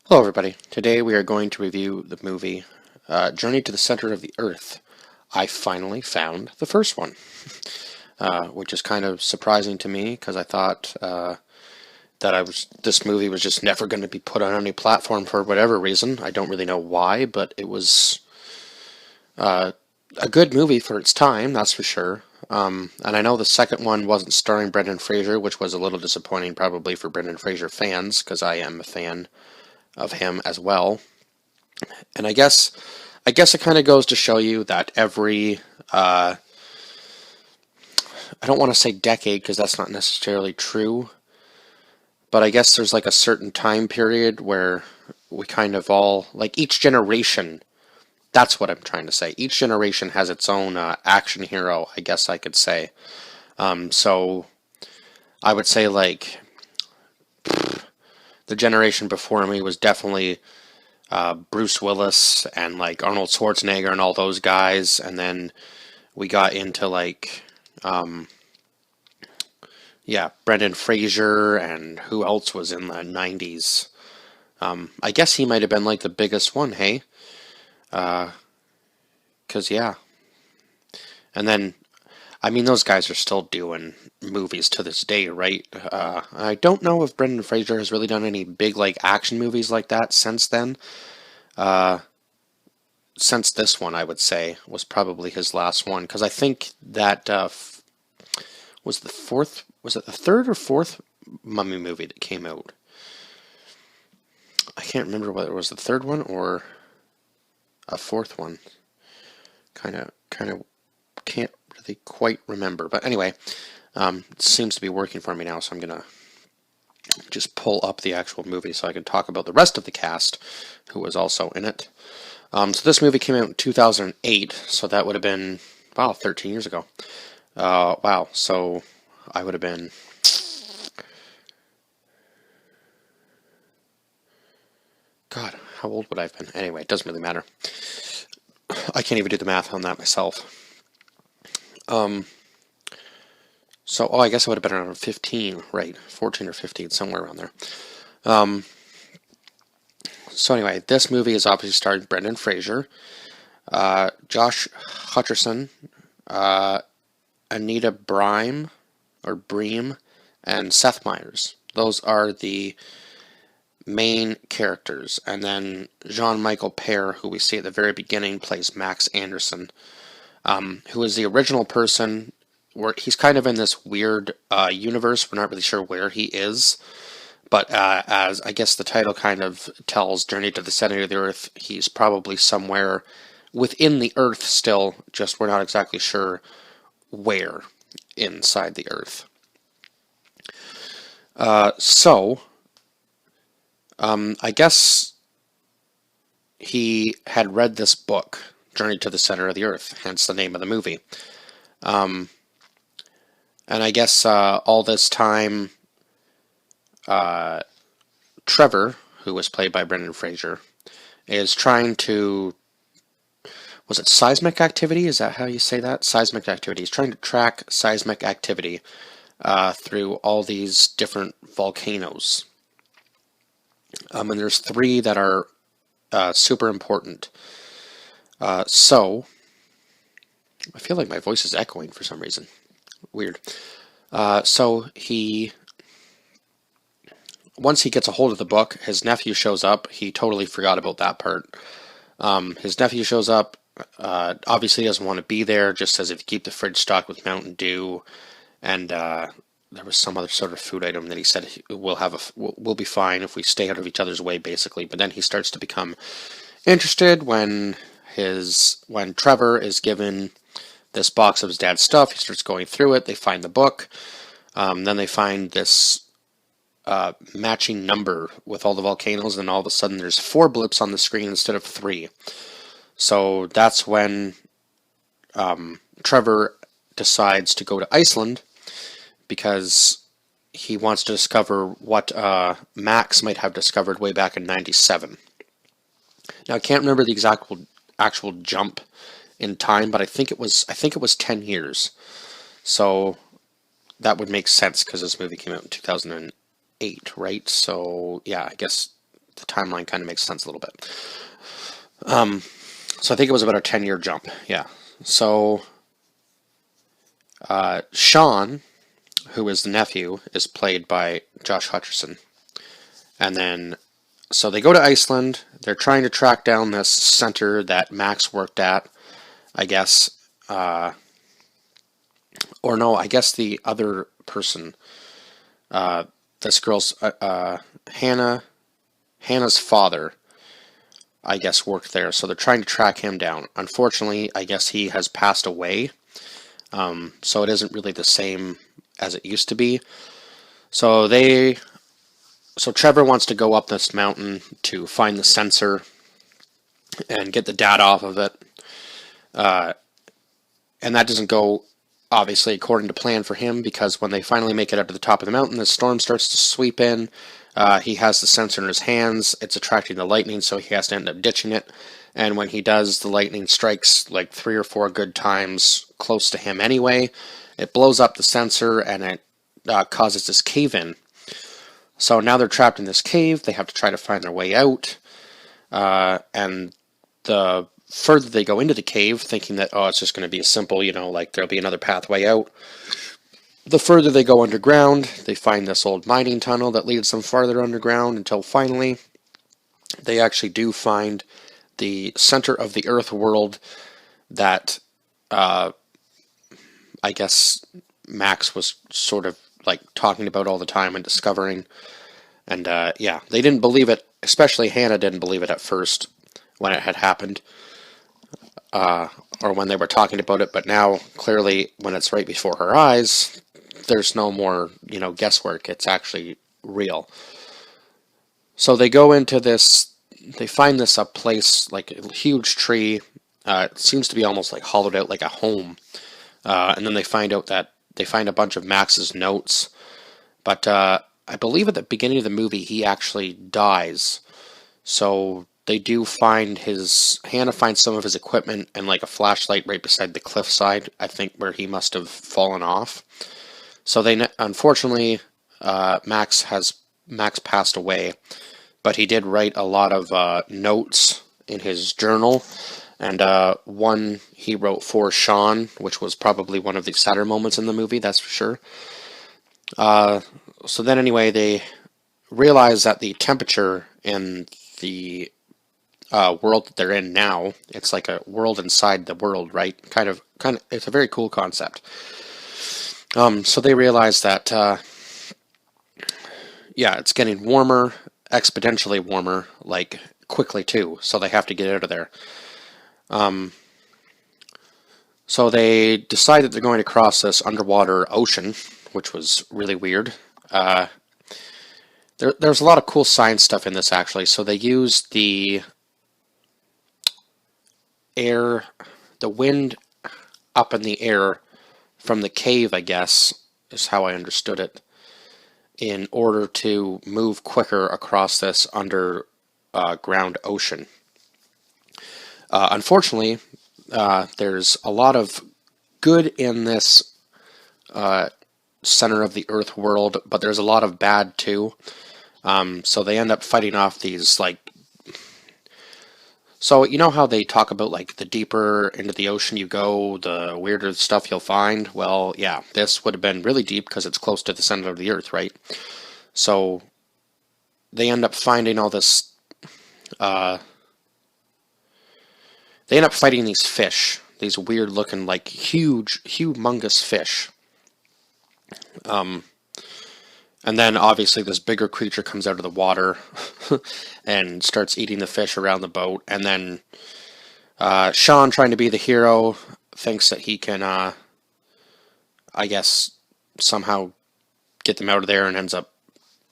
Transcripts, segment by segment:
Hello everybody. Today we are going to review the movie Journey to the Center of the Earth. I finally found the first one, which is kind of surprising to me because I thought this movie was just never going to be put on any platform for whatever reason. I don't really know why, but it was a good movie for its time, that's for sure. And I know the second one wasn't starring Brendan Fraser, which was a little disappointing probably for Brendan Fraser fans because I am a fan of him as well. And I guess it kind of goes to show you that every I don't want to say decade because that's not necessarily true, but I guess there's like a certain time period where we kind of all like each generation. That's what I'm trying to say. Each generation has its own action hero, I guess I could say. So I would say like the generation before me was definitely Bruce Willis and like Arnold Schwarzenegger and all those guys, and then we got into like Brendan Fraser and who else was in the 90s. I guess he might have been like the biggest one, hey? Cause yeah, and then I mean those guys are still doing movies to this day, right? I don't know if Brendan Fraser has really done any big like action movies like that since then. Uh, since this one, I would say, was probably his last one. Because I think that was the fourth, was it the third or fourth Mummy movie that came out? I can't remember whether it was the third one or a fourth one. Kind of can't really quite remember. But anyway, it seems to be working for me now, so I'm going to just pull up the actual movie so I can talk about the rest of the cast who was also in it. So this movie came out in 2008, so that would have been, wow, 13 years ago. Wow, so I would have been, God, how old would I have been? Anyway, it doesn't really matter. I can't even do the math on that myself. So, I guess I would have been around 15, right? 14 or 15, somewhere around there. So anyway, this movie is obviously starring Brendan Fraser, Josh Hutcherson, Anita Brime, or Bream, and Seth Meyers. Those are the main characters. And then Jean-Michael Pear, who we see at the very beginning, plays Max Anderson, who is the original person. Where he's kind of in this weird universe. We're not really sure where he is. But as I guess the title kind of tells, Journey to the Center of the Earth, he's probably somewhere within the Earth still, just we're not exactly sure where inside the Earth. I guess he had read this book, Journey to the Center of the Earth, hence the name of the movie. And I guess all this time, Trevor, who was played by Brendan Fraser, is trying to, was it seismic activity? Is that how you say that? Seismic activity. He's trying to track seismic activity through all these different volcanoes. And there's three that are super important. So, I feel like my voice is echoing for some reason. Weird. So once he gets a hold of the book, his nephew shows up. He totally forgot about that part. His nephew shows up. Obviously doesn't want to be there. Just says if you keep the fridge stocked with Mountain Dew, and there was some other sort of food item that he said we'll be fine if we stay out of each other's way, basically. But then he starts to become interested when Trevor is given this box of his dad's stuff. He starts going through it. They find the book. Then they find this matching number with all the volcanoes, and all of a sudden there's 4 blips on the screen instead of 3. So that's when Trevor decides to go to Iceland because he wants to discover what Max might have discovered way back in '97. Now I can't remember the actual jump in time, but I think it was 10 years. So that would make sense because this movie came out in 2008, right? So yeah, I guess the timeline kind of makes sense a little bit. So I think it was about a 10-year jump. Yeah. So Sean, who is the nephew, is played by Josh Hutcherson. And then, so they go to Iceland. They're trying to track down this center that Max worked at, I guess. Or no, I guess the other person, this girl's, Hannah's father, I guess, worked there. So they're trying to track him down. Unfortunately, I guess he has passed away. So it isn't really the same as it used to be. So Trevor wants to go up this mountain to find the sensor and get the data off of it. And that doesn't go, obviously, according to plan for him, because when they finally make it up to the top of the mountain, the storm starts to sweep in. He has the sensor in his hands. It's attracting the lightning, so he has to end up ditching it. And when he does, the lightning strikes like 3 or 4 good times close to him anyway. It blows up the sensor, and it causes this cave-in. So now they're trapped in this cave. They have to try to find their way out. And the further they go into the cave, thinking that, oh, it's just going to be a simple, like there'll be another pathway out. The further they go underground, they find this old mining tunnel that leads them farther underground until finally they actually do find the center of the Earth world that I guess Max was sort of like talking about all the time and discovering. And yeah, they didn't believe it, especially Hannah didn't believe it at first when it had happened, or when they were talking about it, but now clearly when it's right before her eyes, there's no more, guesswork. It's actually real. So they go into this, they find this place, like a huge tree. It seems to be almost like hollowed out like a home. And then they find out that they find a bunch of Max's notes. But I believe at the beginning of the movie, he actually dies. So they do find Hannah finds some of his equipment and like a flashlight right beside the cliffside, I think, where he must have fallen off. So unfortunately, Max passed away, but he did write a lot of notes in his journal, and one he wrote for Sean, which was probably one of the sadder moments in the movie, that's for sure. So then anyway, they realize that the temperature in the world that they're in now, it's like a world inside the world, right? Kind of, it's a very cool concept. So they realize that, yeah, it's getting warmer, exponentially warmer, like quickly too, so they have to get out of there. So they decide that they're going to cross this underwater ocean, which was really weird. There's a lot of cool science stuff in this, actually. So they used the wind up in the air from the cave, I guess, is how I understood it, in order to move quicker across this underground ocean. Unfortunately, there's a lot of good in this center of the Earth world, but there's a lot of bad too. So they end up fighting off these, like, so you know how they talk about, like, the deeper into the ocean you go, the weirder stuff you'll find? Well, yeah, this would have been really deep because it's close to the center of the Earth, right? So they end up finding all this, they end up fighting these fish, these weird looking, like, humongous fish. And then obviously this bigger creature comes out of the water and starts eating the fish around the boat. And then Sean, trying to be the hero, thinks that he can, I guess, somehow get them out of there, and ends up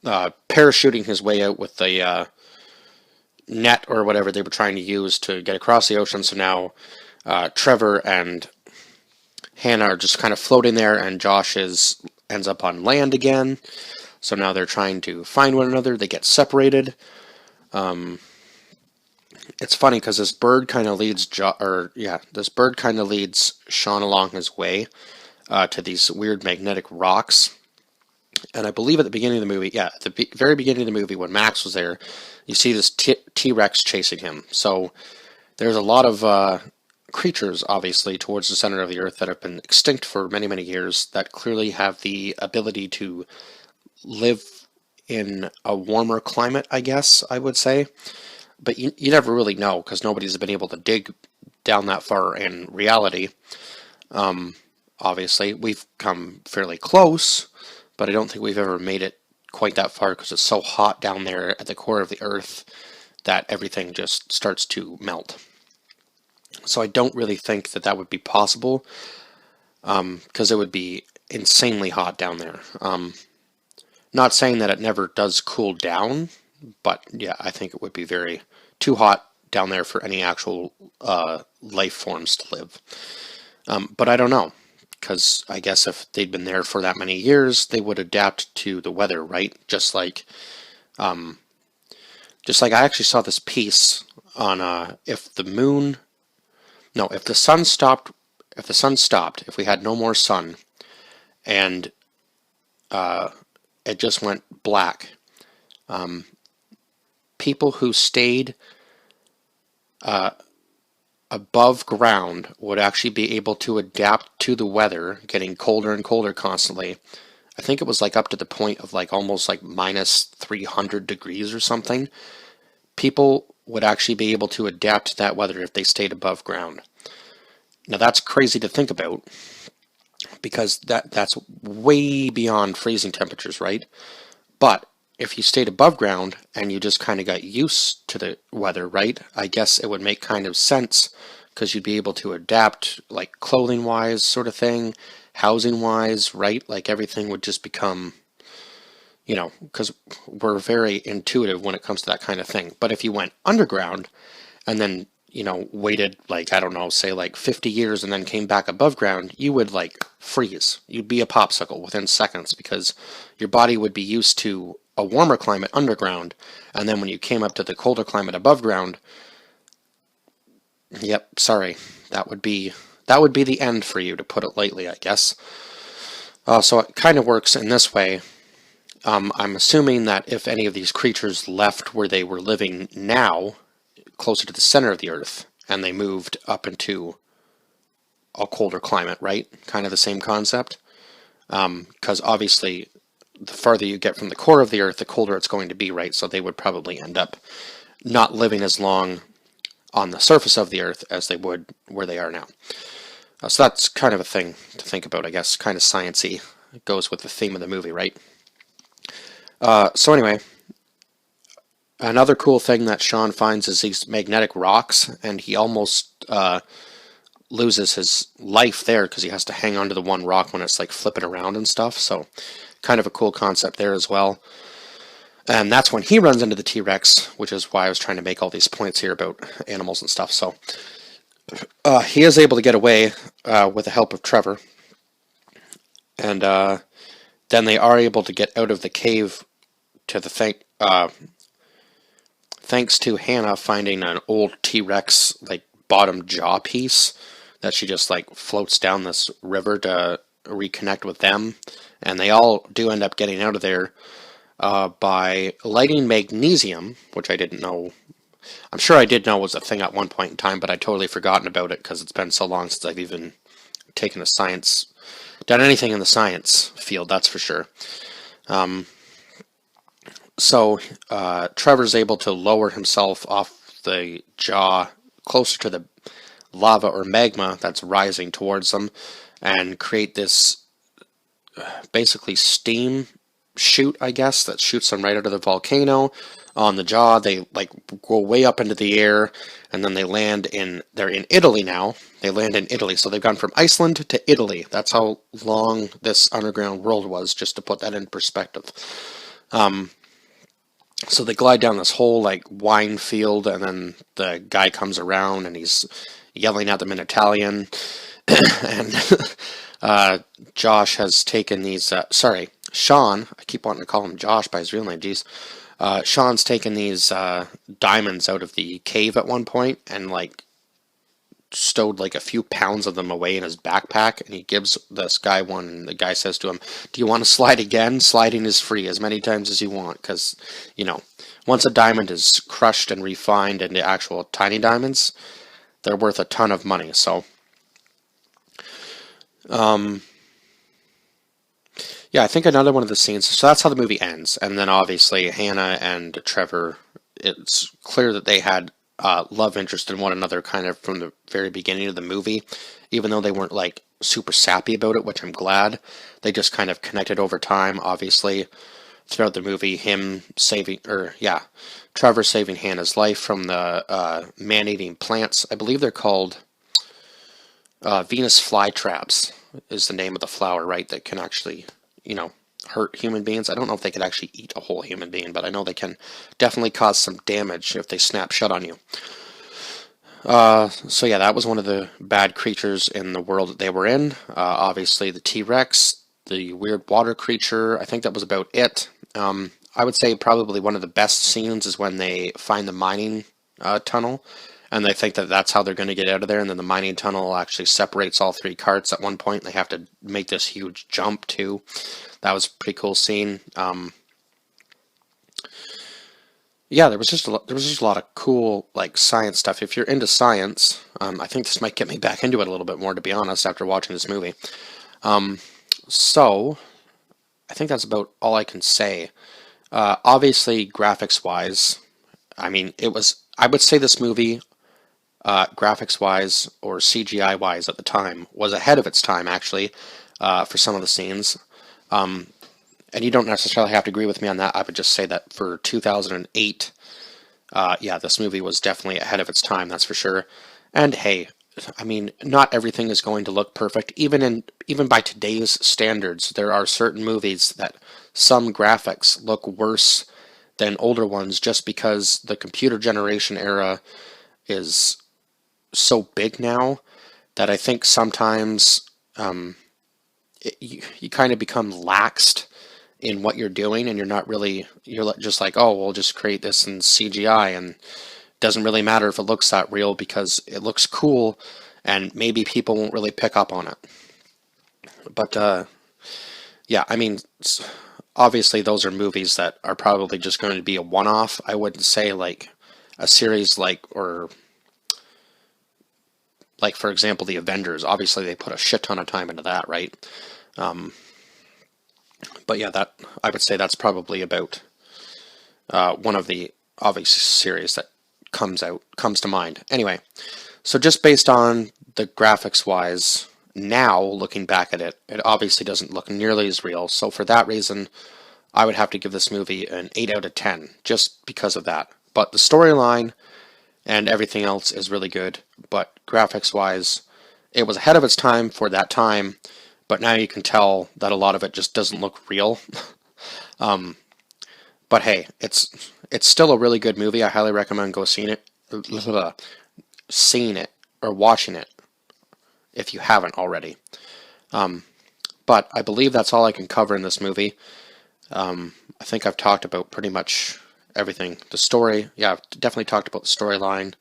parachuting his way out with the net or whatever they were trying to use to get across the ocean. So now Trevor and Hannah are just kind of floating there, and Josh ends up on land again. So now they're trying to find one another. They get separated. It's funny because this bird kind of leads Sean along his way to these weird magnetic rocks. And I believe at the beginning of the movie, yeah, at the very beginning of the movie, when Max was there, you see this T-Rex chasing him. So there's a lot of creatures, obviously, towards the center of the Earth that have been extinct for many, many years that clearly have the ability to live in a warmer climate, I guess I would say. But you never really know because nobody's been able to dig down that far in reality. Obviously, we've come fairly close, but I don't think we've ever made it quite that far because it's so hot down there at the core of the Earth that everything just starts to melt. So I don't really think that that would be possible because it would be insanely hot down there. Not saying that it never does cool down, but yeah, I think it would be very too hot down there for any actual life forms to live. But I don't know, because I guess if they'd been there for that many years, they would adapt to the weather, right? Just like I actually saw this piece on if the sun stopped, if we had no more sun, and it just went black, people who stayed above ground would actually be able to adapt to the weather, getting colder and colder constantly. I think it was like up to the point of like almost like minus 300 degrees or something. People would actually be able to adapt to that weather if they stayed above ground. Now that's crazy to think about because that's way beyond freezing temperatures, right? But if you stayed above ground and you just kind of got used to the weather, right, I guess it would make kind of sense because you'd be able to adapt, like clothing-wise sort of thing, housing-wise, right? Like everything would just become, because we're very intuitive when it comes to that kind of thing. But if you went underground and then, waited like, I don't know, say like 50 years and then came back above ground, you would like freeze. You'd be a popsicle within seconds because your body would be used to a warmer climate underground, and then when you came up to the colder climate above ground, yep, sorry, that would be the end for you, to put it lightly, I guess. So it kind of works in this way. I'm assuming that if any of these creatures left where they were living now, closer to the center of the Earth, and they moved up into a colder climate, right? Kind of the same concept. Because obviously, the farther you get from the core of the Earth, the colder it's going to be, right? So they would probably end up not living as long on the surface of the Earth as they would where they are now. So that's kind of a thing to think about, I guess. Kind of science-y. It goes with the theme of the movie, right? So anyway, another cool thing that Sean finds is these magnetic rocks, and he almost loses his life there because he has to hang onto the one rock when it's like flipping around and stuff. So kind of a cool concept there as well. And that's when he runs into the T-Rex, which is why I was trying to make all these points here about animals and stuff. So he is able to get away with the help of Trevor. And then they are able to get out of the cave to the thanks to Hannah finding an old T-Rex like bottom jaw piece that she just like floats down this river to reconnect with them. And they all do end up getting out of there by lighting magnesium, which I didn't know. I'm sure I did know was a thing at one point in time, but I'd totally forgotten about it because it's been so long since I've even done anything in the science field, that's for sure. So Trevor's able to lower himself off the jaw closer to the lava or magma that's rising towards them and create this basically steam chute, I guess, that shoots them right out of the volcano on the jaw. They like go way up into the air, and then they're in Italy now. They land in Italy, so they've gone from Iceland to Italy. That's how long this underground world was, just to put that in perspective. So they glide down this whole like wine field, and then the guy comes around and he's yelling at them in Italian. And Josh has taken these, Sean, I keep wanting to call him Josh by his real name, geez. Sean's taken these diamonds out of the cave at one point and like stowed like a few pounds of them away in his backpack, and he gives this guy one, and the guy says to him, "Do you want to slide again? Sliding is free as many times as you want, because, you know, once a diamond is crushed and refined into actual tiny diamonds, they're worth a ton of money." So, yeah, I think another one of the scenes, so that's how the movie ends. And then obviously Hannah and Trevor, it's clear that they had love interest in one another kind of from the very beginning of the movie, even though they weren't like super sappy about it, which I'm glad. They just kind of connected over time, obviously, throughout the movie. Trevor saving Hannah's life from the man-eating plants. I believe they're called Venus flytraps is the name of the flower, right, that can actually, hurt human beings. I don't know if they could actually eat a whole human being, but I know they can definitely cause some damage if they snap shut on you. So yeah, that was one of the bad creatures in the world that they were in. Obviously the T-Rex, the weird water creature, I think that was about it. I would say probably one of the best scenes is when they find the mining tunnel, and they think that that's how they're going to get out of there, and then the mining tunnel actually separates all three carts at one point. They have to make this huge jump too. That was a pretty cool scene. Yeah, there was just a lot of cool like science stuff. If you're into science, I think this might get me back into it a little bit more, to be honest, after watching this movie. So I think that's about all I can say. Obviously, graphics-wise, I mean, I would say this movie, graphics-wise or CGI-wise at the time, was ahead of its time, actually, for some of the scenes. And you don't necessarily have to agree with me on that. I would just say that for 2008, yeah, this movie was definitely ahead of its time, that's for sure. And hey, I mean, not everything is going to look perfect. Even by today's standards, there are certain movies that some graphics look worse than older ones just because the computer generation era is so big now that I think sometimes you kind of become laxed in what you're doing, and you're just like, oh, we'll just create this in CGI, and it doesn't really matter if it looks that real because it looks cool, and maybe people won't really pick up on it. But yeah, I mean, obviously those are movies that are probably just going to be a one-off. I wouldn't say like a series or like, for example, the Avengers. Obviously they put a shit ton of time into that, right? But yeah, I would say that's probably about one of the obvious series that comes to mind. Anyway, so just based on the graphics wise, now looking back at it, it obviously doesn't look nearly as real. So for that reason, I would have to give this movie an 8 out of 10, just because of that. But the storyline and everything else is really good. But graphics wise, it was ahead of its time for that time. But now you can tell that a lot of it just doesn't look real. But hey, it's still a really good movie. I highly recommend seeing it or watching it if you haven't already. But I believe that's all I can cover in this movie. I think I've talked about pretty much everything. The story, yeah, I've definitely talked about the storyline,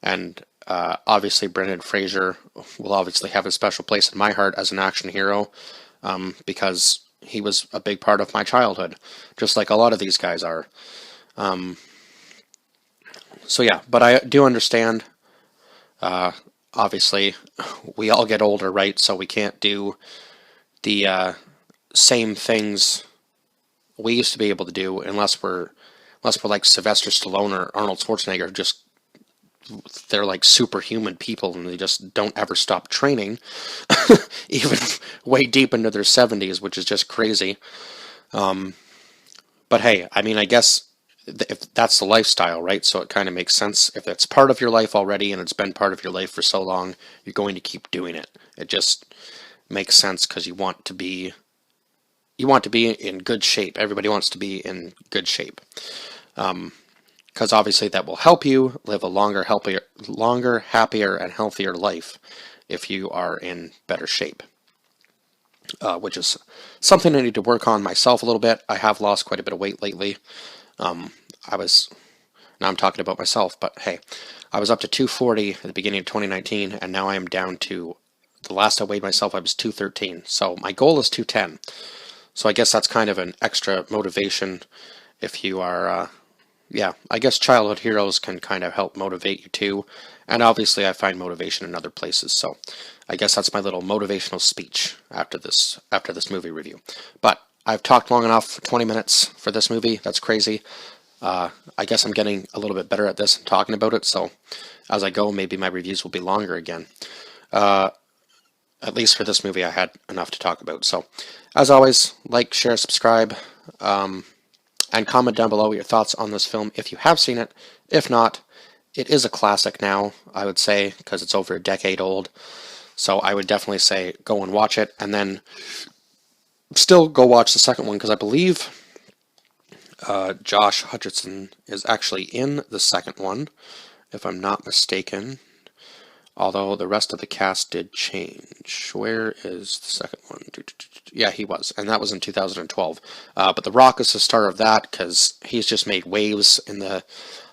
and obviously Brendan Fraser will obviously have a special place in my heart as an action hero, because he was a big part of my childhood, just like a lot of these guys are. So yeah, but I do understand, obviously, we all get older, right? So we can't do the same things we used to be able to do unless we're like Sylvester Stallone or Arnold Schwarzenegger. They're like superhuman people, and they just don't ever stop training, even way deep into their 70s, which is just crazy. But hey, I mean, I guess if that's the lifestyle, right? So it kind of makes sense. If it's part of your life already and it's been part of your life for so long, you're going to keep doing it. It just makes sense because you want to be in good shape. Everybody wants to be in good shape. Because obviously that will help you live a longer, happier, and healthier life if you are in better shape. Which is something I need to work on myself a little bit. I have lost quite a bit of weight lately. I was Now I'm talking about myself, but hey, I was up to 240 at the beginning of 2019, and now I am down to, the last I weighed myself, I was 213. So my goal is 210. So I guess that's kind of an extra motivation if you are, yeah, I guess childhood heroes can kind of help motivate you too. And obviously I find motivation in other places. So I guess that's my little motivational speech after this movie review. But I've talked long enough, 20 minutes for this movie. That's crazy. I guess I'm getting a little bit better at this and talking about it, so as I go, maybe my reviews will be longer again. At least for this movie, I had enough to talk about. So, as always, like, share, subscribe, and comment down below your thoughts on this film if you have seen it. If not, it is a classic now, I would say, because it's over a decade old. So I would definitely say go and watch it, and then still go watch the second one, because I believe Josh Hutcherson is actually in the second one, if I'm not mistaken. Although the rest of the cast did change. Where is the second one? Yeah, he was, and that was in 2012. But The Rock is the star of that because he's just made waves in the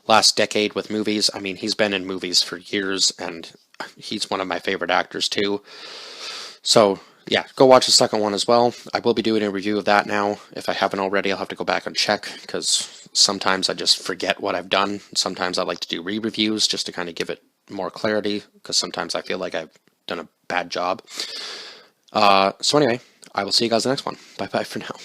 last decade with movies. I mean, he's been in movies for years, and he's one of my favorite actors too. So yeah, go watch the second one as well. I will be doing a review of that now. If I haven't already, I'll have to go back and check, because sometimes I just forget what I've done. Sometimes I like to do re-reviews just to kind of give it more clarity, because sometimes I feel like I've done a bad job. So anyway, I will see you guys in the next one. Bye-bye for now.